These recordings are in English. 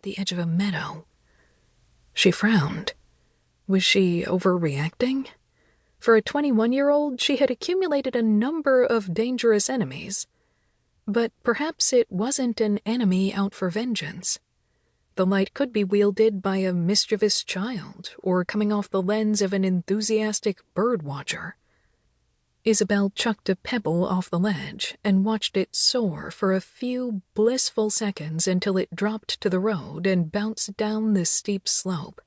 the edge of a meadow. She frowned. Was she overreacting? For a 21-year-old, she had accumulated a number of dangerous enemies. But perhaps it wasn't an enemy out for vengeance. The light could be wielded by a mischievous child or coming off the lens of an enthusiastic bird-watcher. Isobel chucked a pebble off the ledge and watched it soar for a few blissful seconds until it dropped to the road and bounced down the steep slope.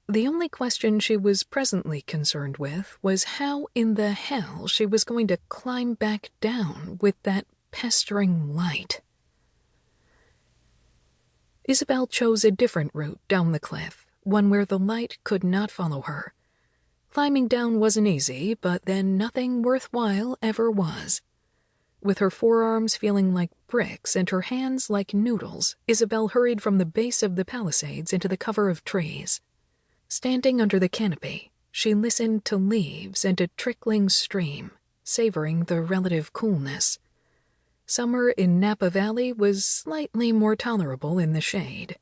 The only question she was presently concerned with was how in the hell she was going to climb back down with that pestering light. Isobel chose a different route down the cliff, one where the light could not follow her. Climbing down wasn't easy, but then nothing worthwhile ever was. With her forearms feeling like bricks and her hands like noodles, Isobel hurried from the base of the palisades into the cover of trees. Standing under the canopy, she listened to leaves and a trickling stream, savoring the relative coolness. Summer in Napa Valley was slightly more tolerable in the shade.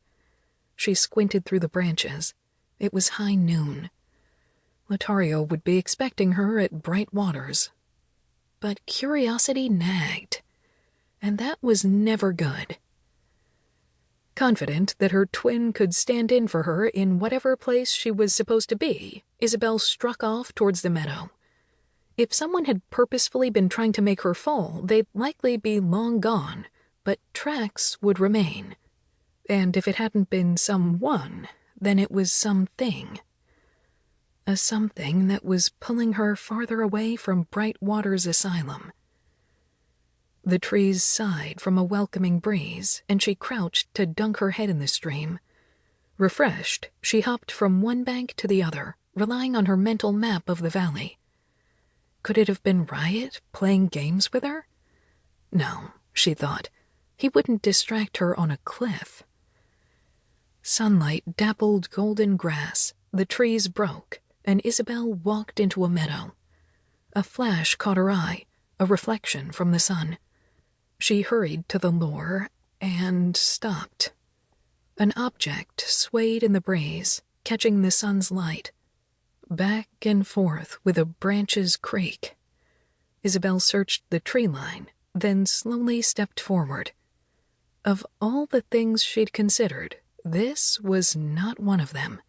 She squinted through the branches. It was high noon. Lothario would be expecting her at Bright Waters. But curiosity nagged, and that was never good. Confident that her twin could stand in for her in whatever place she was supposed to be, Isobel struck off towards the meadow. If someone had purposefully been trying to make her fall, they'd likely be long gone, but tracks would remain. And if it hadn't been someone, then it was something. A something that was pulling her farther away from Bright Waters Asylum. The trees sighed from a welcoming breeze, and she crouched to dunk her head in the stream. Refreshed, she hopped from one bank to the other, relying on her mental map of the valley. Could it have been Riot playing games with her? No, she thought. He wouldn't distract her on a cliff. Sunlight dappled golden grass, the trees broke, and Isobel walked into a meadow. A flash caught her eye, a reflection from the sun. She hurried to the lure and stopped. An object swayed in the breeze, catching the sun's light. Back and forth with a branch's creak. Isobel searched the tree line, then slowly stepped forward. Of all the things she'd considered, this was not one of them.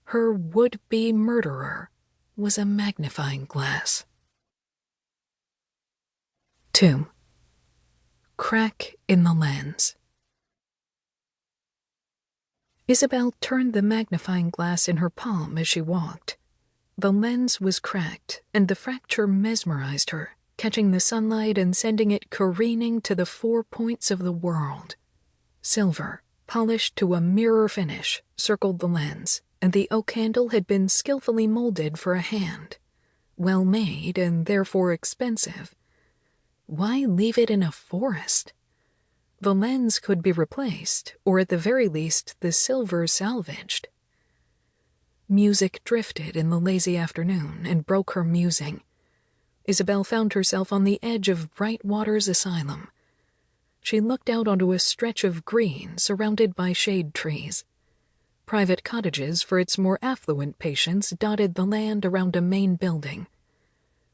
Her would-be murderer was a magnifying glass. 2. Crack in the lens. Isobel turned the magnifying glass in her palm as she walked. The lens was cracked, and the fracture mesmerized her, catching the sunlight and sending it careening to the 4 points of the world. Silver, polished to a mirror finish, circled the lens, and the oak handle had been skillfully molded for a hand. Well made and therefore expensive. Why leave it in a forest? The lens could be replaced, or at the very least the silver salvaged. Music drifted in the lazy afternoon and broke her musing. Isobel found herself on the edge of Bright Waters Asylum. She looked out onto a stretch of green surrounded by shade trees. Private cottages for its more affluent patients dotted the land around a main building.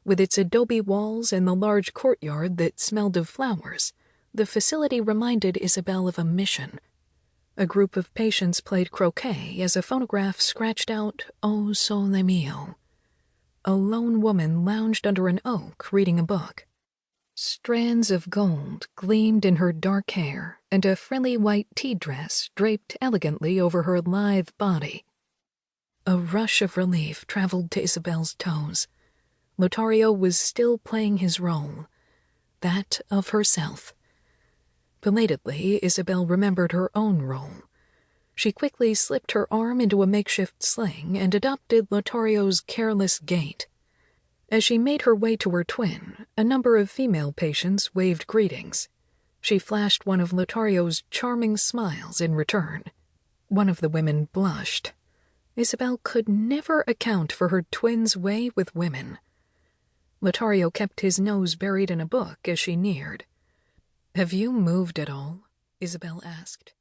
With its adobe walls and the large courtyard that smelled of flowers, the facility reminded Isobel of a mission. A group of patients played croquet as a phonograph scratched out "O Sole Mio." A lone woman lounged under an oak reading a book. Strands of gold gleamed in her dark hair, and a frilly white tea dress draped elegantly over her lithe body. A rush of relief traveled to Isobel's toes. Lothario was still playing his role, that of herself. Belatedly, Isobel remembered her own role. She quickly slipped her arm into a makeshift sling and adopted Lothario's careless gait. As she made her way to her twin, a number of female patients waved greetings. She flashed one of Lothario's charming smiles in return. One of the women blushed. Isobel could never account for her twin's way with women. Lothario kept his nose buried in a book as she neared. "Have you moved at all?" Isobel asked.